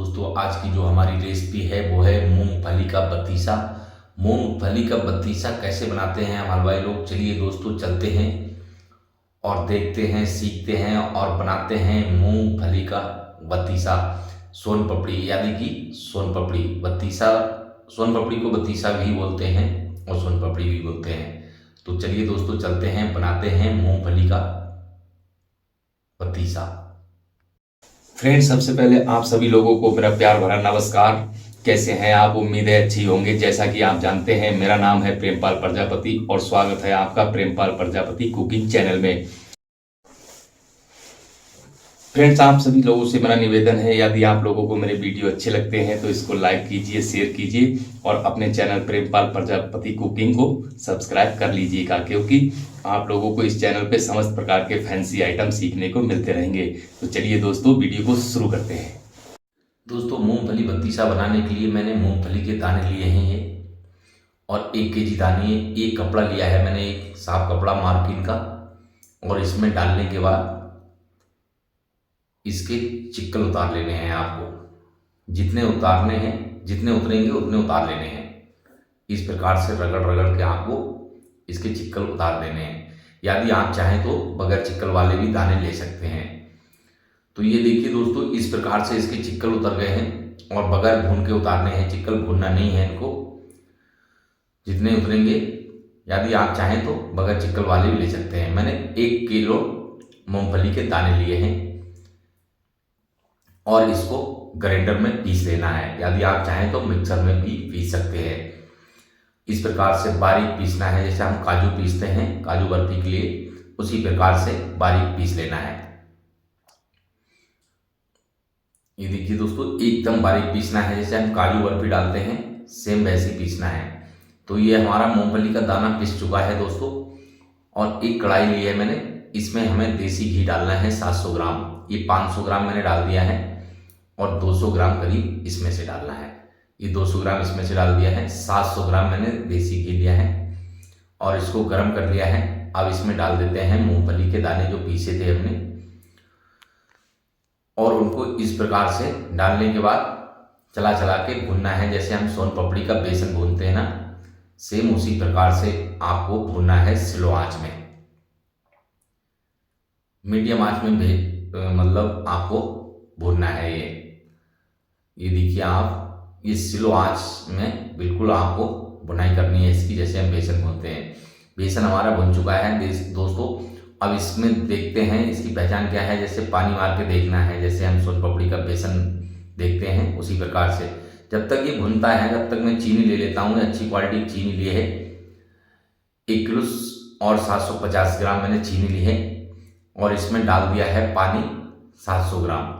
दोस्तों आज की जो हमारी रेसिपी है वो है मूंगफली का बत्तीसा। मूंगफली का बत्तीसा कैसे बनाते हैं हम हलवाई लोग, चलिए दोस्तों चलते हैं और देखते हैं, सीखते हैं और बनाते हैं मूंगफली का बत्तीसा। सोन पपड़ी यानी कि सोन पपड़ी बत्तीसा, सोन पपड़ी को बत्तीसा भी बोलते हैं और सोन पपड़ी भी बोलते हैं। तो चलिए दोस्तों चलते हैं, बनाते हैं मूंगफली का बत्तीसा। फ्रेंड्स, सबसे पहले आप सभी लोगों को मेरा प्यार भरा नमस्कार। कैसे हैं आप? उम्मीद है अच्छी होंगे। जैसा कि आप जानते हैं मेरा नाम है प्रेमपाल प्रजापति और स्वागत है आपका प्रेमपाल प्रजापति कुकिंग चैनल में। फ्रेंड्स, आप सभी लोगों से मेरा निवेदन है, यदि आप लोगों को मेरे वीडियो अच्छे लगते हैं तो इसको लाइक कीजिए, शेयर कीजिए और अपने चैनल प्रेमपाल प्रजापति कुकिंग को सब्सक्राइब कर लीजिएगा, क्योंकि आप लोगों को इस चैनल पे समस्त प्रकार के फैंसी आइटम सीखने को मिलते रहेंगे। तो चलिए दोस्तों वीडियो को शुरू करते हैं। दोस्तों, मूंगफली बत्तीसा बनाने के लिए मैंने मूंगफली के दाने लिए हैं ये, और 1 केजी दाने। एक कपड़ा लिया है मैंने, एक साफ कपड़ा मार्किन का, और इसमें डालने के बाद इसके चिक्कल उतार लेने हैं आपको। जितने उतारने हैं, जितने उतरेंगे उतने उतार लेने हैं। इस प्रकार से रगड़ रगड़ के आपको इसके चिक्कल उतार देने हैं। यदि आप चाहें तो बगैर चिक्कल वाले भी दाने ले सकते हैं। तो ये देखिए दोस्तों, इस प्रकार से इसके चिक्कल उतर गए हैं और बगैर भून के उतारने हैं। चिक्कल भूनना नहीं है इनको, जितने उतरेंगे। यदि आप चाहें तो बगैर चिक्कल वाले भी ले सकते हैं। मैंने 1 किलो मूंगफली के दाने लिए हैं और इसको ग्राइंडर में पीस लेना है। यदि आप चाहें तो मिक्सर में भी पीस सकते हैं। इस प्रकार से बारीक पीसना है, जैसे हम काजू पीसते हैं काजू बर्फी के लिए, उसी प्रकार से बारीक पीस लेना है। ये देखिए दोस्तों, एकदम बारीक पीसना है, जैसे हम काजू बर्फी डालते हैं सेम वैसे पीसना है। तो ये हमारा मूंगफली का दाना पिस चुका है दोस्तों। और एक कढ़ाई ली है मैंने, इसमें हमें देसी घी डालना है 700 ग्राम। ये 500 ग्राम मैंने डाल दिया है और 200 ग्राम करीब इसमें से डालना है। ये 200 ग्राम इसमें से डाल दिया है। 700 ग्राम मैंने देसी घी लिया है और इसको गर्म कर लिया है। अब इसमें डाल देते हैं मूंगफली के दाने जो पीसे थे हमने, और उनको इस प्रकार से डालने के बाद चला चला के भूनना है, जैसे हम सोन पपड़ी का बेसन भूनते हैं ना, सेम उसी प्रकार से आपको भूनना है। स्लो आंच में, मीडियम आंच में मतलब आपको भूनना है। ये देखिए आप, ये स्लो आंच में बिल्कुल आपको भुनाई करनी है इसकी, जैसे हम बेसन भूनते हैं। बेसन हमारा भुन चुका है दोस्तों। अब इसमें देखते हैं इसकी पहचान क्या है, जैसे पानी मार के देखना है, जैसे हम सोन पपड़ी का बेसन देखते हैं उसी प्रकार से। जब तक ये भुनता है तब तक मैं चीनी ले लेता हूँ। अच्छी क्वालिटी की चीनी ली है, 1 किलो और 750 ग्राम मैंने चीनी ली है, और इसमें डाल दिया है पानी 700 ग्राम।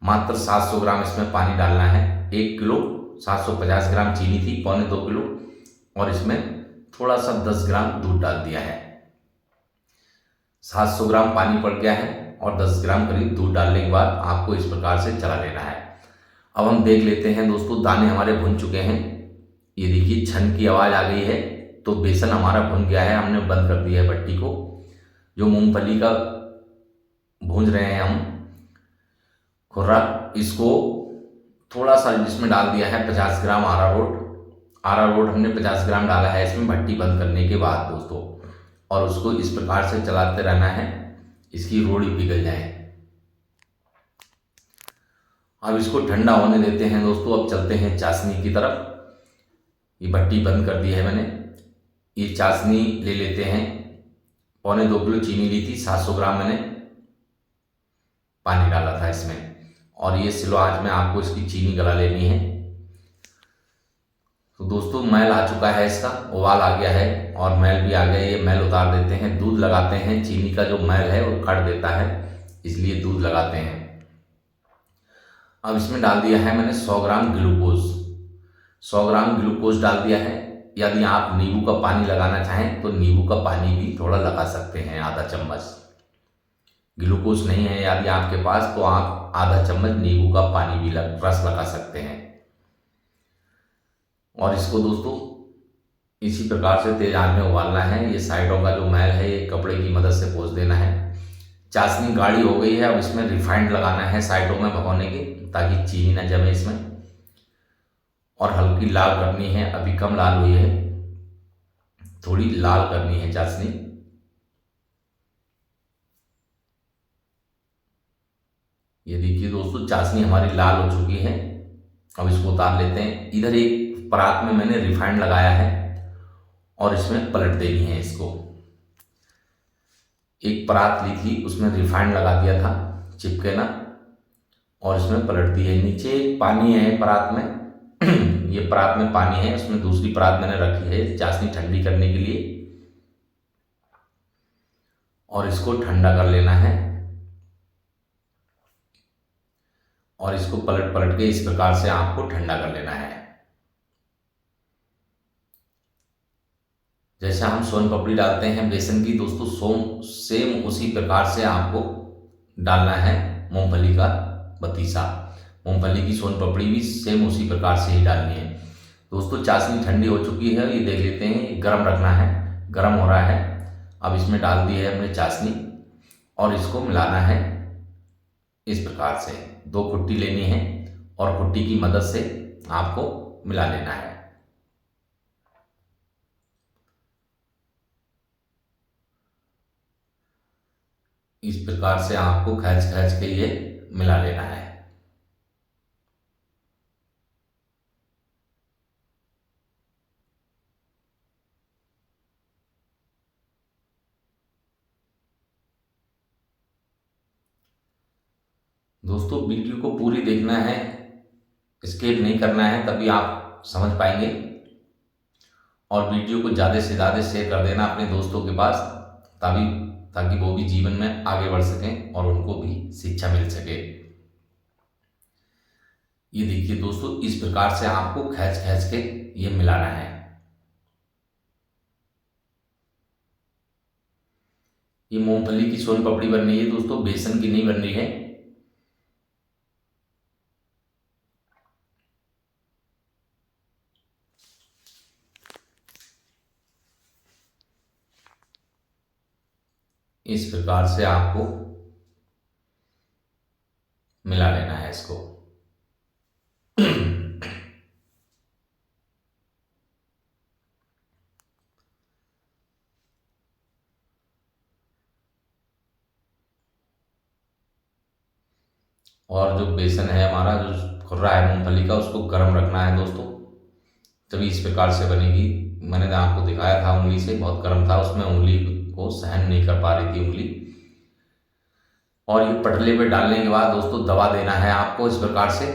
मात्र 700 ग्राम इसमें पानी डालना है। 1 किलो 750 ग्राम चीनी थी, 1.25 किलो, और इसमें थोड़ा सा 10 ग्राम दूध डाल दिया है। 700 ग्राम पानी पड़ गया है और 10 ग्राम करीब दूध डालने के बाद आपको इस प्रकार से चला लेना है। अब हम देख लेते हैं दोस्तों, दाने हमारे भुन चुके हैं। ये देखिए छन की आवाज़ आ गई है, तो बेसन हमारा भुन गया है। हमने बंद कर दिया है भट्टी को। जो मूंगफली का भून रहे हैं हम खुर्रा, इसको थोड़ा सा इसमें डाल दिया है 50 ग्राम अरारोट। अरारोट हमने 50 ग्राम डाला है इसमें भट्टी बंद करने के बाद दोस्तों, और उसको इस प्रकार से चलाते रहना है, इसकी रोड़ी पिघल जाए। अब इसको ठंडा होने देते हैं दोस्तों। अब चलते हैं चाशनी की तरफ। ये भट्टी बंद कर दी है मैंने। ये चाशनी ले लेते हैं। 1.25 किलो चीनी ली थी, 700 ग्राम मैंने पानी डाला था इसमें, और ये स्लो आंच में आपको इसकी चीनी गला लेनी है। तो दोस्तों मैल आ चुका है, इसका उबाल आ गया है और मैल भी आ गया। ये मैल उतार देते हैं। दूध लगाते हैं, चीनी का जो मैल है वो काट देता है, इसलिए दूध लगाते हैं। अब इसमें डाल दिया है मैंने 100 ग्राम ग्लूकोज। 100 ग्राम ग्लूकोज डाल दिया है। यदि आप नींबू का पानी लगाना चाहें तो नींबू का पानी भी थोड़ा लगा सकते हैं, आधा चम्मच। ग्लूकोज नहीं है यदि आपके पास, तो आप आधा चम्मच नींबू का पानी भी रस लगा सकते हैं। और इसको दोस्तों इसी प्रकार से तेज आंच में उबालना है। ये साइडों का जो मैल है ये कपड़े की मदद से पोंछ देना है। चाशनी गाढ़ी हो गई है। अब इसमें रिफाइंड लगाना है साइडों में भगोने के, ताकि चीनी ना जमे इसमें। और हल्की लाल करनी है, अभी कम लाल हुई है, थोड़ी लाल करनी है चाशनी। ये देखिए दोस्तों, चाशनी हमारी लाल हो चुकी है। अब इसको उतार लेते हैं। इधर एक परात में मैंने रिफाइंड लगाया है और इसमें पलट देनी है इसको। एक परात ली थी, उसमें रिफाइंड लगा दिया था चिपके ना, और इसमें पलट दी है। नीचे पानी है परात में ये परात में पानी है, उसमें दूसरी परात मैंने रखी है चाशनी ठंडी करने के लिए। और इसको ठंडा कर लेना है और इसको पलट पलट के इस प्रकार से आपको ठंडा कर लेना है। जैसे हम सोन पापड़ी डालते हैं बेसन की दोस्तों, सेम उसी प्रकार से आपको डालना है मूंगफली का बतीसा। मूंगफली की सोन पापड़ी भी सेम उसी प्रकार से ही डालनी है। दोस्तों चाशनी ठंडी हो चुकी है, ये देख लेते हैं। गर्म रखना है, गर्म हो रहा है। अब इसमें डाल दी है हमने चाशनी और इसको मिलाना है इस प्रकार से। 2 खुट्टी लेनी है और खुट्टी की मदद से आपको मिला लेना है। इस प्रकार से आपको खींच खींच के ये मिला लेना है। दोस्तों वीडियो को पूरी देखना है, स्किप नहीं करना है, तभी आप समझ पाएंगे। और वीडियो को ज़्यादा से ज़्यादा शेयर कर देना अपने दोस्तों के पास, ताकि वो भी जीवन में आगे बढ़ सकें और उनको भी शिक्षा मिल सके। ये देखिए दोस्तों, इस प्रकार से आपको खींच खींच के ये मिलाना है। ये मूंगफली की सोन पापड़ी बन रही है दोस्तों, बेसन की नहीं बन रही है। इस प्रकार से आपको मिला लेना है इसको। और जो बेसन है हमारा, जो खुर्रा है मूंगफली का, उसको गर्म रखना है दोस्तों, तभी इस प्रकार से बनेगी। मैंने आपको दिखाया था उंगली से, बहुत गर्म था, उसमें उंगली को सहन नहीं कर पा रही थी उंगली। और ये पटले पे डालने के बाद दोस्तों दबा देना है आपको इस प्रकार से।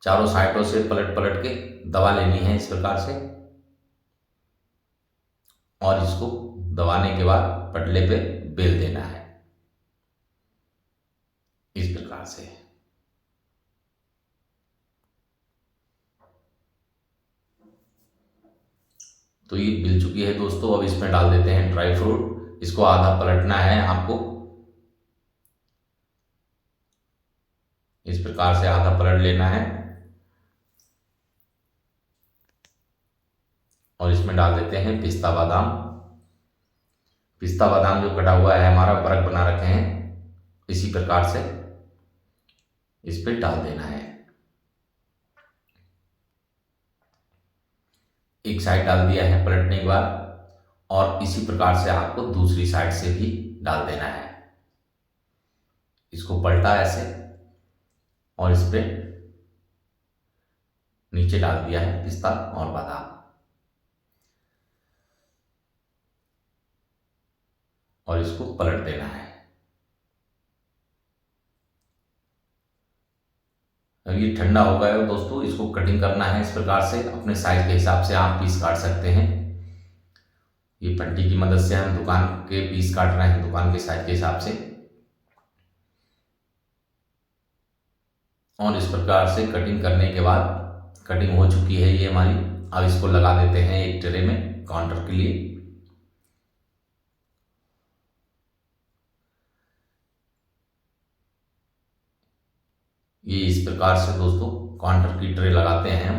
चारों साइडों से पलट पलट के दबा लेनी है इस प्रकार से। और इसको दबाने के बाद पटले पे बेल देना है इस प्रकार से। तो ये बिल चुकी है दोस्तों। अब इसमें डाल देते हैं ड्राई फ्रूट। इसको आधा पलटना है आपको, इस प्रकार से आधा पलट लेना है। और इसमें डाल देते हैं पिस्ता बादाम। पिस्ता बादाम जो कटा हुआ है हमारा, बर्क बना रखे हैं, इसी प्रकार से इस पे डाल देना है। एक साइड डाल दिया है पलटने के बाद, और इसी प्रकार से आपको दूसरी साइड से भी डाल देना है। इसको पलटा ऐसे और इस पे नीचे डाल दिया है पिस्ता और बादाम, और इसको पलट देना है। अब ये ठंडा हो गया है दोस्तों, इसको कटिंग करना है इस प्रकार से। अपने साइज के हिसाब से आप पीस काट सकते हैं। ये पट्टी की मदद से हम दुकान के पीस काट रहे हैं, दुकान के साइज के हिसाब से। और इस प्रकार से कटिंग करने के बाद, कटिंग हो चुकी है ये हमारी। अब इसको लगा देते हैं एक ट्रे में काउंटर के लिए। ये इस प्रकार से दोस्तों काउंटर की ट्रे लगाते हैं हम।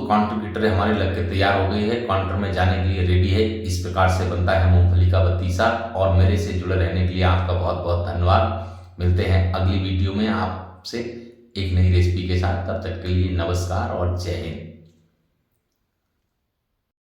काउंटर की ट्रे हमारी लग के तैयार हो गई है, काउंटर में जाने के लिए रेडी है। इस प्रकार से बनता है मूंगफली का बत्तीसा। और मेरे से जुड़े रहने के लिए आपका बहुत बहुत धन्यवाद। मिलते हैं अगली वीडियो में आपसे एक नई रेसिपी के साथ। तब तक के लिए नमस्कार और जय हिंद।